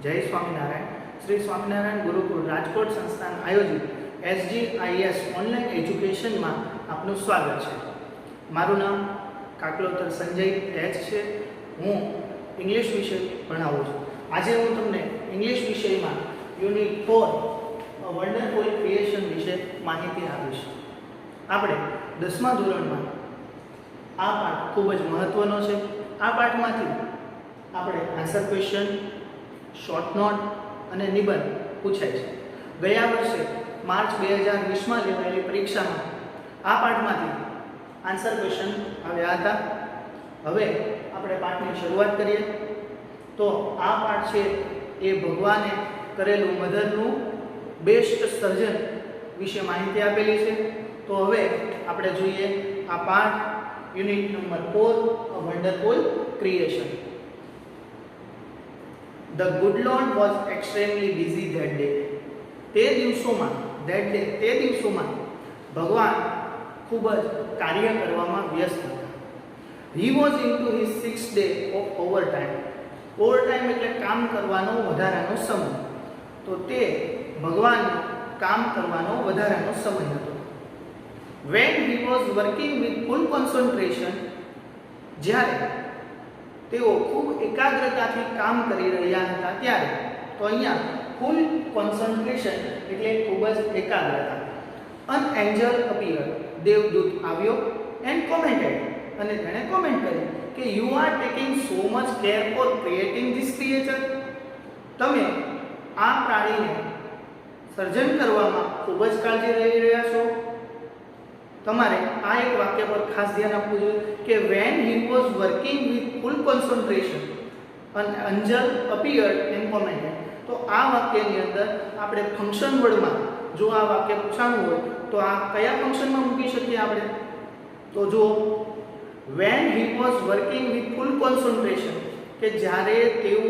जय स्वामीनारायण। श्री स्वामीनारायण गुरुकुल राजकोट संस्थान आयोजित SGIS ऑनलाइन एज्युकेशन में आपનું स्वागत है। मारू नाम काकलोतर संजय एच है। हूँ इंग्लिश विषय भणाવું છું। આજે હું તમને इंग्लिश विषय में यूनिट 4 वंडरफुल क्रिएशन विषय माहिती आपीश। આપણે 10મા ધોરણમાં આ પાઠ ખૂબ જ મહત્વનો છે। આ પાઠમાંથી આપણે આન્સર ક્વેશ્ચન, શોર્ટ નોટ અને નિબંધ પૂછાય છે। ગયા વર્ષે માર્ચ 2020 માં લેવાયેલી પરીક્ષામાં આ પાઠમાંથી આન્સર ક્વેશ્ચન આવ્યા હતા। હવે આપણે પાઠની શરૂઆત કરીએ તો આ પાઠ છે એ ભગવાને કરેલું મધરનું બેસ્ટ સર્જન વિશે માહિતી આપેલી છે। તો હવે આપણે જોઈએ આ પાઠ unit number 4 a wonderful creation. The good Lord was extremely busy that day. તે દિવસોમાં ભગવાન ખૂબ જ કાર્ય કરવામાં વ્યસ્ત હતા। He was into his 6th day of overtime. Overtime એટલે કામ કરવાનો વધારાનો સમય। તો તે ભગવાનનો કામ કરવાનો વધારાનો સમય હતો। When he was working with full concentration, જ્યારે તેઓ ખૂબ એકાગ્રતાથી કામ કરી રહ્યા હતા ત્યારે, તો અહીંયા ફૂલ કોન્સન્ટ્રેશન એટલે ખૂબ જ એકાગ્રતા। An angel appeared, દેવદૂત આવ્યો, and commented, અને તેણે કોમેન્ટ કરી કે you are taking so much care for creating this creature. તમે આ પ્રાણીને સર્જન કરવામાં ખૂબ જ કાળજી લઈ રહ્યા છો। તમારે આ એક વાક્ય પર ખાસ ધ્યાન આપવું જોઈએ કે when he was working with full concentration an angel appeared and commented। તો આ વાક્યની અંદર આપણે ફંક્શન વર્ડમાં જો આ વાક્ય પૂછાણું હોય તો આ કયા ફંક્શનમાં મૂકી શકીએ આપણે? તો જો when he was working with full concentration કે જ્યારે તેઓ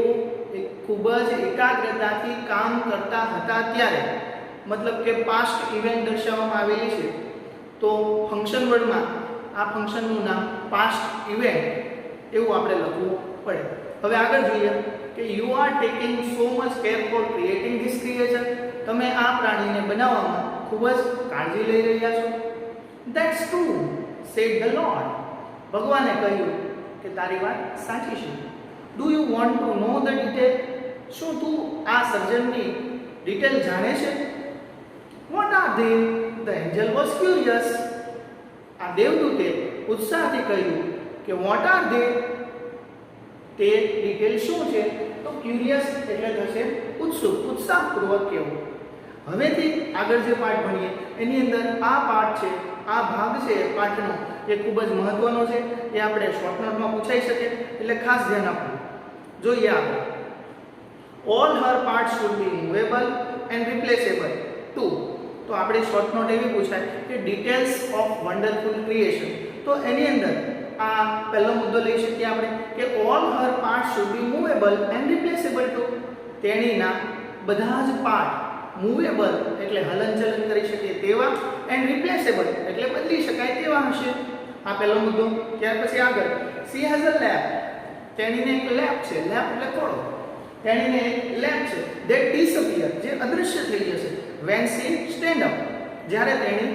ખૂબ જ એકાગ્રતાથી કામ કરતા હતા ત્યારે, મતલબ કે પાસ્ટ ઇવેન્ટ દર્શાવવામાં આવેલી છે। તો ફંક્શન વર્ડમાં આ ફંક્શનનું નામ પાસ્ટ ઇવેન્ટ એવું આપણે લખવું પડે। હવે આગળ જોઈએ કે you are taking so much care for creating this creature. તમે આ પ્રાણીને બનાવવામાં ખૂબ જ કાળજી લઈ રહ્યા છો। That's true said the Lord. ભગવાને કહ્યું કે તારી વાત સાચી છે। Do you want to know the detail? શું તું આ સર્જનની ડિટેલ જાણે છે? What are they? The angel was curious. આ દેવદૂતે ઉત્સાહથી કહ્યું કે what are they? તે ડિટેલ શું છે? તો ક્યુરિયસ એટલે થશે ઉત્સુક, ઉત્સાહપૂર્વક કહેવું। હવેથી આગળ જે પાઠ ભણીએ એની અંદર આ પાઠ છે, આ ભાગ છે પાઠનો એ ખૂબ જ મહત્વનો છે। એ આપણે શોર્ટ નોટમાં પૂછાઈ શકે એટલે ખાસ ધ્યાન આપવું જોઈએ। આપણે all her parts should be movable and replaceable too। તો આપણે શોર્ટ નોટ એવી પૂછાય કે ડિટેલ્સ ઓફ વન્ડરફુલ ક્રિએશન। તો એની અંદર આ પહેલો મુદ્દો લઈ શકીએ આપણે કે all her part should be movable and replaceable too. તેણીના બધા જ પાર્ટ મૂવેબલ એટલે હલનચલન કરી શકીએ તેવા, એન્ડ રિપ્લેસેબલ એટલે બદલી શકાય તેવા હશે। આ પહેલો મુદ્દો। ત્યાર પછી આગળ સી હેઝ અ લેપ। તેણીને એક લેપ છે, લેપ એટલે ખોળો। તેણીને એક લેપ છે ધેટ ડિસઅપિયર જે અદૃશ્ય થઈ જશે when she stand up જ્યારે તેણી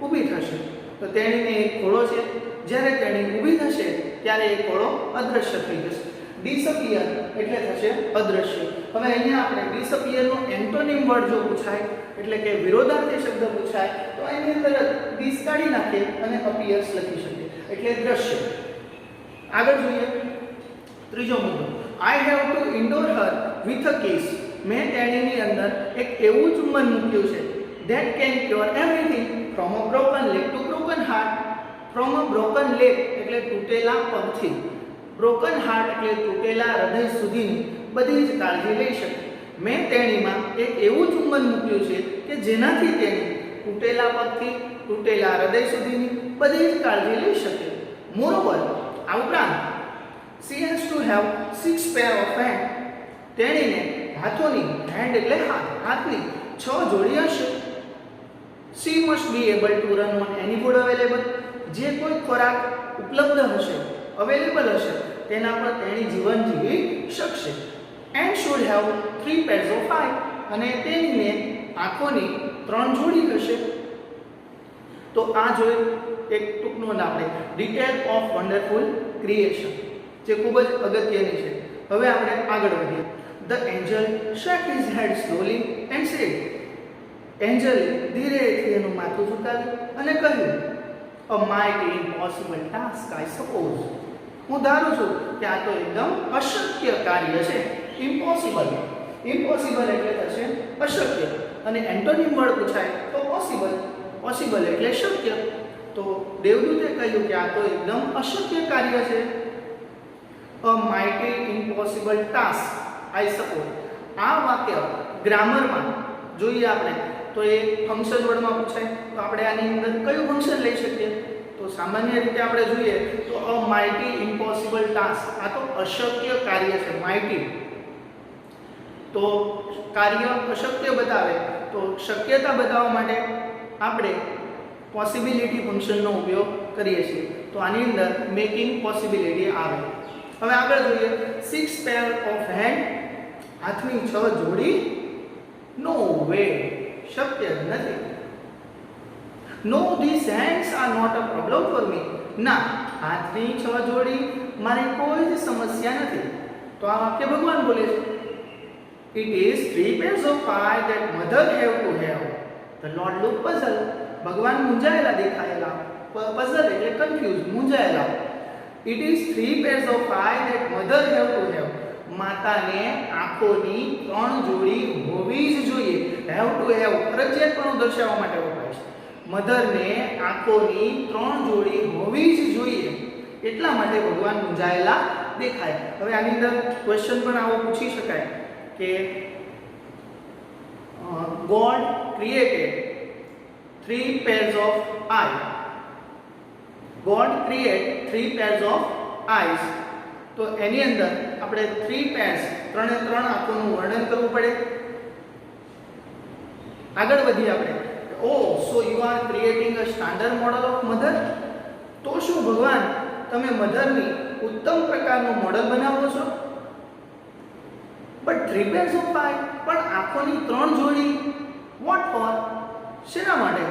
ઊભી થશે। તો તેણીને એક ખોળો છે, જ્યારે તેણી ઊભી થશે ત્યારે એ ખોળો અદૃશ્ય થઈ જશે। ડિસઅપિયર એટલે થશે અદૃશ્ય। હવે અહીંયા આપણે ડિસઅપિયરનો એન્ટોનિમ વર્ડ જો પૂછાય એટલે કે વિરોધાર્થી શબ્દ પૂછાય તો એની અંદર ડિસ કાઢી નાખીએ અને અપિયર્સ લખી શકીએ એટલે દ્રશ્ય। આગળ જોઈએ ત્રીજો મુદ્દો I have to endure her with a kiss। મેં તેણીની અંદર એક એવું ચુંબન મૂક્યું છે that can cure everything from a broken leg to broken heart। from a broken leg એટલે તૂટેલા પગથી, broken heart એટલે તૂટેલા હૃદય સુધીની બધી જ કાળજી લઈ શકે। મેં તેણીમાં એક એવું ચુંબન મૂક્યું છે કે જેનાથી તેણી તૂટેલા પગથી તૂટેલા હૃદય સુધીની બધી જ કાળજી લઈ શકે। મોરોવર આ ઉપરાંત she has to have 6 pair of hands। તેણીને હાથોની, હેન્ડ એટલે હાથ, હાથની 6 જોડી હશે। she must be able to run on any food available। જે કોઈ ખોરાક ઉપલબ્ધ હશે, અવેલેબલ હશે તેના પર તેણી જીવન જીવી શકશે। And should have 3 pairs of eye, અને તેની આંખોની 3 જોડી હશે. તો આ જોઈ એક ટૂંકનું આપણે ડિટેલ ઓફ વન્ડરફુલ ક્રિએશન, જે ખૂબ જ અગત્યની છે. હવે આપણે આગળ વધીએ. The angel shook his head slowly and said, angel ધીરેથી એનું માથું ઝુકાવ્યું અને કહ્યું, a mighty impossible task I suppose. હું ધારું છું કે આ તો એકદમ અશક્ય કાર્ય છે. ઇમ્પોસિબલ, ઇમ્પોસિબલ એટલે થશે અશક્ય, અને એન્ટોનિમ વર્ડ પૂછાય તો પોસિબલ, પોસિબલ એટલે શક્ય. તો દેવદૂતે કહ્યું કે આ તો એકદમ અશક્ય કાર્ય છે. a mighty impossible task I suppose. આ વાક્ય ગ્રામરમાં જોઈએ આપણે તો એ ફંક્શન વર્ડમાં પૂછાય, તો આપણે આની અંદર કયું ફંક્શન લઈ શકીએ? તો સામાન્ય રીતે આપણે જોઈએ તો a mighty impossible task, આ તો અશક્ય કાર્ય છે. માઇટી તો કાર્ય અશક્ય બતાવે, તો શક્યતા બતાવવા માટે આપણે પોસિબિલિટી ફંક્શનનો ઉપયોગ કરીએ છીએ. તો આની અંદર મેકિંગ પોસિબિલિટી આવે. હવે આગળ જોઈએ. 6 pair of hand, હાથની 6 જોડી. નો વે, શક્ય નથી. No, this hands are not a problem for me. ના, હાથની 6 જોડી મારી કોઈ જ સમસ્યા નથી. તો આ વાક્ય ભગવાન બોલે છે. It is 3 pairs of eye that mother have to have. The Lord looked puzzled. ભગવાન મૂંઝાયેલા દેખાયેલા. puzzled એટલે confuse, મૂંઝાયેલા. It is 3 pairs of eye that mother have to have. માતાને આંખોની 3 જોડી હોવી જ જોઈએ. have to have ફરજિયાતપણું દર્શાવવા માટે વપરાય છે. મધરને આંખોની 3 જોડી હોવી જ જોઈએ, એટલા માટે ભગવાન મૂંઝાયેલા દેખાય. હવે આની અંદર ક્વેશ્ચન પણ આવો પૂછી શકાય કે God created 3 pairs of eyes. God created 3 pairs of eyes. તો એની અંદર આપણે 3 pairs, 3 આંખોનું વર્ણન કરવું પડે. આગળ વધીએ આપણે. So you are creating a standard model of mother. તો શું ભગવાન તમે મધરની ઉત્તમ પ્રકારનું મોડલ બનાવો છો? બટ 3 pairs of eye, પણ આંખોની 3 જોડી. What for? શેના માટે?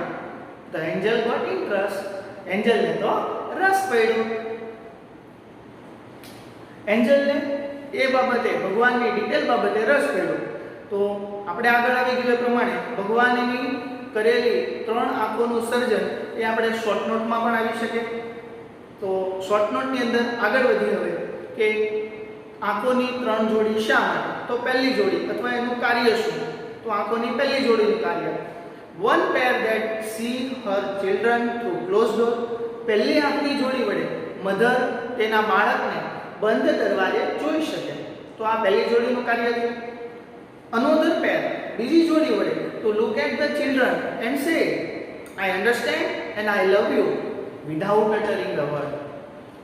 The angel got interest. એન્જલને તો રસ પડ્યો. એન્જલને એ બાબતે, ભગવાનની ડિટેલ બાબતે રસ પડ્યો. તો આપણે આગળ આવી ગયા પ્રમાણે ભગવાનની કરેલી 3 આંખોનું સર્જન એ આપણે શોર્ટ નોટમાં પણ આવી શકે. તો શોર્ટ નોટની અંદર આગળ વધી હવે કે આંખોની 3 જોડી શા માટે? તો પહેલી જોડી અથવા એનું કાર્ય શું? તો આંખોની પહેલી જોડીનું કાર્ય, 1 pair that see her children through closed door. પહેલી આંખની જોડી વડે મધર તેના બાળકને બંધ દરવાજે જોઈ શકે. તો આ પહેલી જોડીનું કાર્ય છે. another pair, બીજી જોડી વડે to look at the children and say I understand and I love you without uttering a word.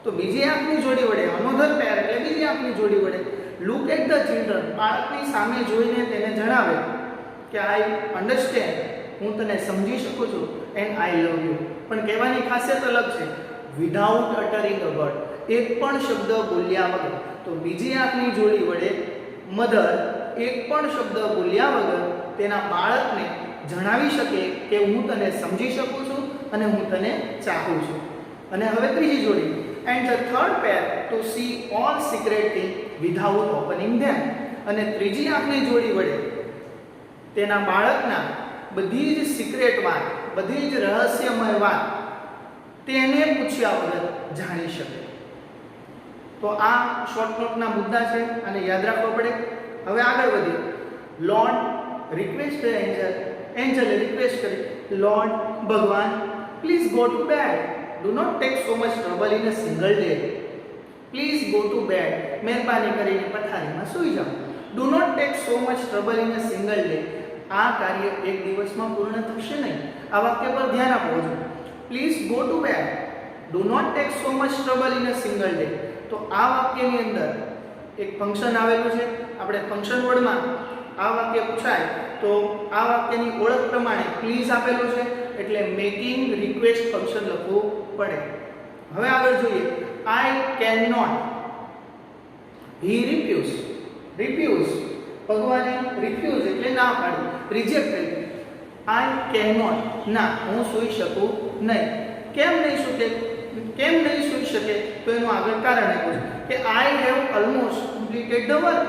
તો બીજી આંખની જોડી વડે, another pair એટલે બીજી આંખની જોડી વડે look at the children, બાળકની સામે જોઈને તેને જણાવે કે I understand, હું તને સમજી શકું છું, and I love you. પણ કહેવાની ખાસિયત અલગ છે, without uttering a word, એક પણ શબ્દ બોલ્યા વગર. તો બીજી આંખની જોડી વડે મધર એક પણ શબ્દ બોલ્યા વગર તેના બાળકને જણાવી શકે કે હું તને સમજી શકું છું અને હું તને ચાહું છું. અને હવે ત્રીજી જોડી, and the third pair to see all secret things without opening them. અને ત્રીજી આંખની જોડી વડે તેના બાળકના બધી જ સિક્રેટ વાત, બધી જ રહસ્યમય વાત તેને પૂછ્યા વગર જાણી શકે. તો આ શોર્ટ નોટના મુદ્દા છે અને યાદ રાખવા પડે. હવે આગળ વધીએ. લોર્ડ રિક્વેસ્ટ એન્જલ, એન્જલે રિક્વેસ્ટ કરી, લોર્ડ ભગવાન, please go to bed, do not take so much trouble in a single day. Please go to bed, મહેરબાની કરીને પથારીમાં સૂઈ જાઓ. Do not take so much trouble in a single day. આ કાર્ય એક દિવસમાં પૂર્ણ થશે નહીં. આ વાક્ય પર ધ્યાન આપવું જોઈએ. Please go to bed, do not take so much trouble in a single day. તો આ વાક્યની અંદર એક ફંક્શન આવેલું છે. આપણે ફંક્શન વર્ડમાં આ વાક્ય પૂછાય તો આ વાક્યની ઓળખ પ્રમાણે પ્લીઝ આપેલું છે એટલે મેકિંગ રિક્વેસ્ટ ફંક્શન લખવું પડે. હવે આગળ જોઈએ. I cannot, he refused. Refuse, ભગવાને રિફ્યુઝ એટલે ના પાડી, રિજેક્ટ કરી. આઈ કેન નોટ, ના હું સૂઈ શકું નહીં. કેમ નહીં સૂઈ શકે? તો એનું આગળ કારણ આપ્યું છે કે I have almost completed the work,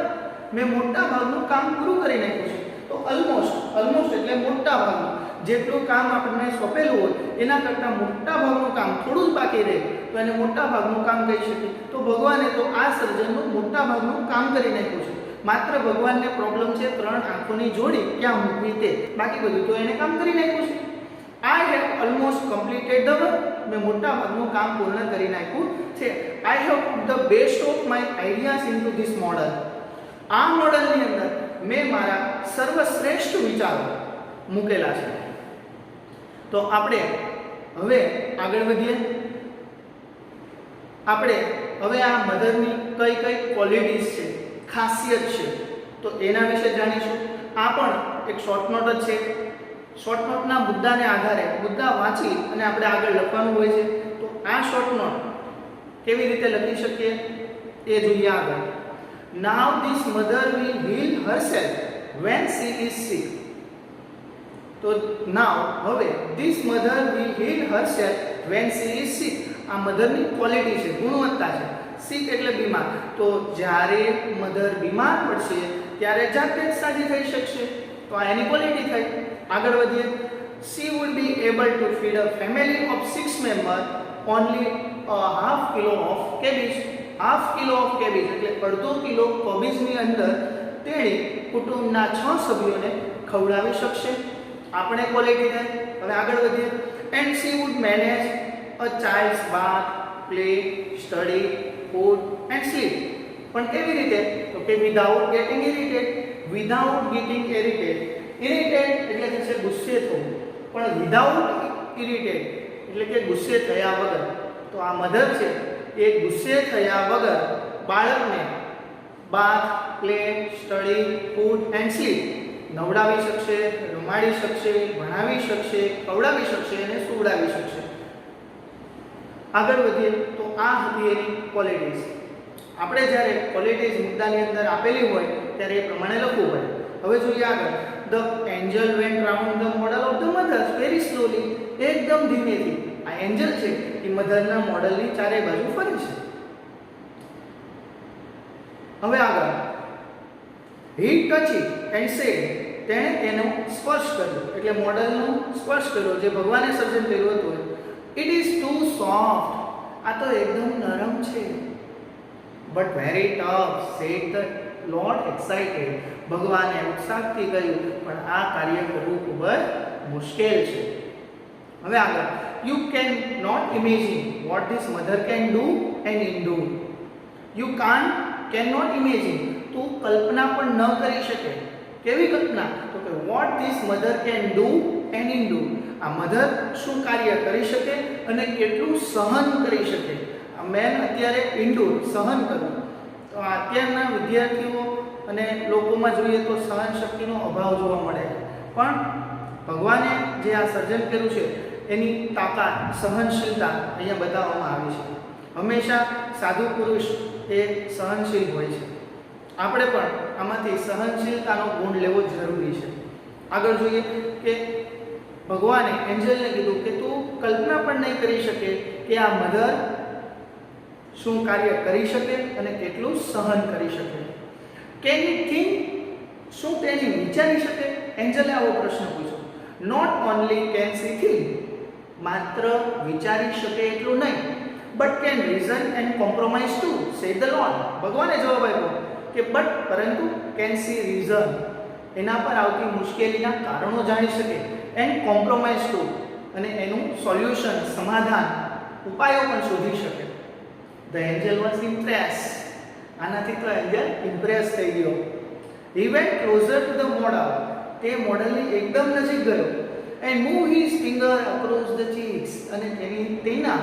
મેં મોટા ભાગનું કામ પૂરું કરી નાખ્યું છે. તો ઓલમોસ્ટ એટલે મોટા ભાગનું, જેટલું કામ આપણને સોંપેલું હોય એના કરતાં મોટા ભાગનું કામ થોડું જ બાકી રહે તો એને મોટા ભાગનું કામ કહી શકીએ. તો ભગવાને તો આ સર્જનનું મોટા ભાગનું કામ કરી નાખ્યું છે. માત્ર ભગવાનને પ્રોબ્લેમ છે 3 આંખોની જોડી ક્યાં મૂકવી તે, બાકી બધું તો એને કામ કરી નાખ્યું છે. I have almost completed the work, મેં મોટા ભાગનું કામ પૂર્ણ કરી નાખ્યું છે. I have put the best of my ideas into this model, આ મોડલની અંદર મેં મારા સર્વશ્રેષ્ઠ વિચારો મૂકેલા છે. તો આપણે હવે આગળ વધીએ. આપણે હવે આ મધરની કઈ કઈ ક્વોલિટીઝ છે, ખાસિયત છે, તો એના વિશે જાણીશું. આ પણ એક શોર્ટ નોટ જ છે. શોર્ટ નોટના મુદ્દાને આધારે મુદ્દા વાંચી અને આપણે આગળ લખવાનું હોય છે. તો આ શોર્ટ નોટ કેવી રીતે લખી શકીએ એ જોઈએ આગળ. Now this mother will heal herself when she is sick. તો now હવે this mother will heal herself when she is sick. આ મધરની ક્વોલિટી છે, ગુણવત્તા છે. સિક એટલે બીમાર, તો જ્યારે મધર બીમાર પડશે ત્યારે જાતે જ સાજી થઈ શકશે. તો આ એની ક્વોલિટી થઈ. આગળ વધીએ. She would be able to feed a family of 6 members only a half kilo of cabbage. Half kilo of cabbage એટલે અડધો કિલો કોબીજની અંદર તેણી કુટુંબના 6 સભ્યોને ખવડાવી શકશે. આપણે ક્વોલિટી થાય. હવે આગળ વધીએ. And she would manage a child's bath, play, study, food and sleep. પણ કેવી રીતે? તો કે વિધાઉટ ગેટિંગ ઇરિટેડ. ઇરિટેડ એટલે કે છે ગુસ્સે થવું, પણ વિધાઉટ ઇરિટેડ એટલે કે ગુસ્સે થયા વગર. તો આ મધર છે એ ગુસ્સે થયા વગર બાળકને bath, play, study, food and sleep નવડાવી શકશે, રમાડી શકશે, ભણાવી શકશે, ખવડાવી શકશે અને સુવડાવી શકશે. આગળ વધીએ. તો આ હતી એની ક્વોલિટીઝ. આપણે જ્યારે ક્વોલિટીઝ મુદ્દાની અંદર આપેલી હોય ત્યારે એ પ્રમાણે લખવું પડે. હવે જોઈએ આગળ. The Angel vent round the model of the mother very slowly. એકદમ ધીમેથી આ એન્જલ છે એ મધરના મોડલની ચારે બાજુ ફરે છે. હવે આગળ. હી ટચ ઇટ એન્ડ સેડ. તેણે તેનો સ્પર્શ કર્યો એટલે મોડલનો સ્પર્શ કર્યો જે ભગવાને સર્જન કર્યું હતું. It is too soft. આ તો એકદમ નરમ છે. But very tough said the Lord excited. ભગવાને ઉત્સાહથી કહ્યું પણ આ કાર્ય કરવું ખૂબ જ મુશ્કેલ છે. હવે આગળ. You cannot imagine what this mother can do and endure. You cannot imagine. તું કલ્પના પણ ન કરી શકે. કેવી કલ્પના? તો કે what this mother can do and endure. આ મધર શું કાર્ય કરી શકે અને કેટલું સહન કરી શકે. આ મેન અત્યારે endure સહન કરવું. તો અત્યારના વિદ્યાર્થીઓ અને લોકોમાં જોઈએ તો સહન શક્તિનો અભાવ જોવા મળે. પણ ભગવાને જે આ સર્જન કર્યું છે એની તાકાત, સહનશીલતા અહીંયા બતાવવામાં આવી છે. હંમેશા સાધુ પુરુષ એ સહનશીલ હોય છે. આપણે પણ આમાંથી સહનશીલતાનો ગુણ લેવો જરૂરી છે. આગળ જોઈએ કે ભગવાને એન્જલને કીધું કે તું કલ્પના પણ નહીં કરી શકે કે આ મધર શું કાર્ય કરી શકે અને કેટલું સહન કરી શકે. Can you think? શું તેની વિચારી શકે? એન્જલે આવો પ્રશ્ન પૂછ્યો. Not only can she think, માત્ર વિચારી શકે એટલું નહીં, but can reason and compromise too, said the Lord. ભગવાને જવાબ આપ્યો કે બટ પરંતુ કેન સી રીઝન, એના પર આવતી મુશ્કેલીના કારણો જાણી શકે, એન્ડ કોમ્પ્રોમાઇઝ ટુ, અને એનું સોલ્યુશન, સમાધાન, ઉપાયો પણ શોધી શકે. The Angel was Impress. આનાથી તો એન્જલ ઇમ્પ્રેસ થઈ ગયો. He went closure to the model. તે મોડલની એકદમ નજીક ગયો. And move his finger across the cheeks. અને તેના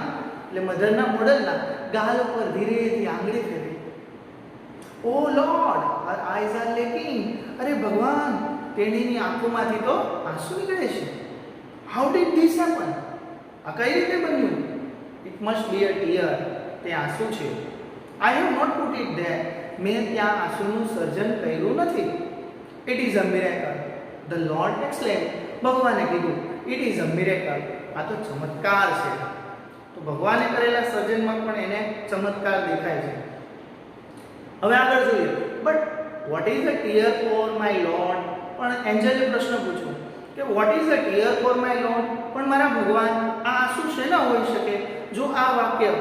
એટલે મધરના મોડલના ગાલ ઉપર ધીરેથી આંગળી ફેરવી. O lord, her eyes are leaking. અરે ભગવાન, તેણીની આંખોમાંથી તો આંસુ નીકળે છે. How did this happen? આ કઈ રીતે બન્યું? It must be a tear. તે આંસુ છે. I have not put it there. મેં ત્યાં આંસુનું સર્જન કર્યું નથી. It is a miracle. The lord explain. ભગવાને કીધું ઇટ ઇઝ અ મિરેકલ. આ તો ચમત્કાર છે. તો ભગવાને કરેલા સર્જનમાં પણ એને ચમત્કાર દેખાય છે. હવે આગળ જોઈએ. But what is a tear for my lord. પણ એન્જલે પ્રશ્ન પૂછ્યો કે vote is a tear for my lord. પણ મારા ભગવાન આ આંસુ શેના હોઈ શકે? જો આ વાક્ય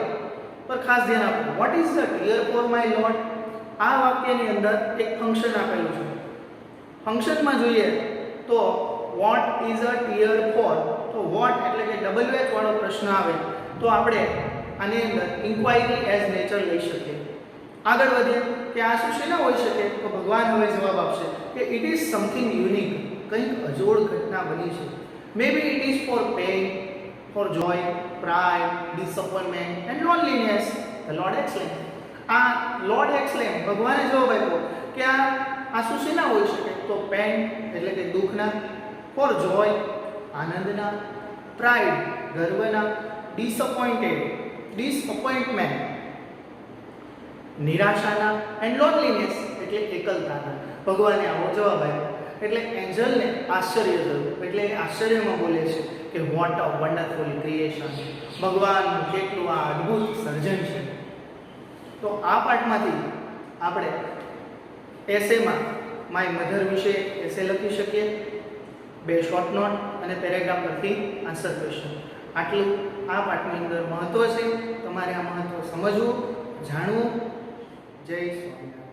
પર ખાસ ધ્યાન આપો. Vote is a tear for my lord. આ વાક્યની અંદર એક ફંક્શન આપેલું છે. ફંક્શનમાં જોઈએ તો what is a tear for. તો વોટ એટલે કે WH વાળો પ્રશ્ન આવે તો આપણે આની અંદર ઇન્ક્વાયરી એઝ નેચર લઈ શકીએ. આગળ વધીએ કે આ શું શેના હોઈ શકે? તો ભગવાન હવે જવાબ આપશે કે ઇટ ઇઝ સમથિંગ યુનિક. કંઈક અજોડ ઘટના બની છે. May be it is for pain, for joy, pride, disappointment and loneliness. The lord explain. આ લોર્ડ એક્સપ્લેન ભગવાને જવાબ આપ્યો કે આ આંસુ શેના હોઈ શકે? તો પેન એટલે કે દુઃખના, ફોર જોય આનંદના, પ્રાઇડ ગર્વના, ડિસઅપોઇન્ટમેન્ટ નિરાશાના એન્ડ લોનલીનેસ એટલે એકલતાના. ભગવાને આવો જવાબ આપ્યો. એટલે એન્જલને આશ્ચર્ય થયું. એટલે આશ્ચર્યમાં બોલે છે કે વોટ અ વન્ડરફુલ ક્રિએશન. ભગવાનનું કેટલું આ અદ્ભુત સર્જન છે. તો આ પાઠમાંથી આપણે એસેમાં માય મધર વિશે એસે લખી શકીએ. 2 શોર્ટ નોટ અને પેરેગ્રાફ પરથી આન્સર ક્વેશ્ચન. આટલું આ પાઠની અંદર મહત્વ છે. તમારે આ મહત્વ સમજવું, જાણવું. જય સ્વામિનારાયણ.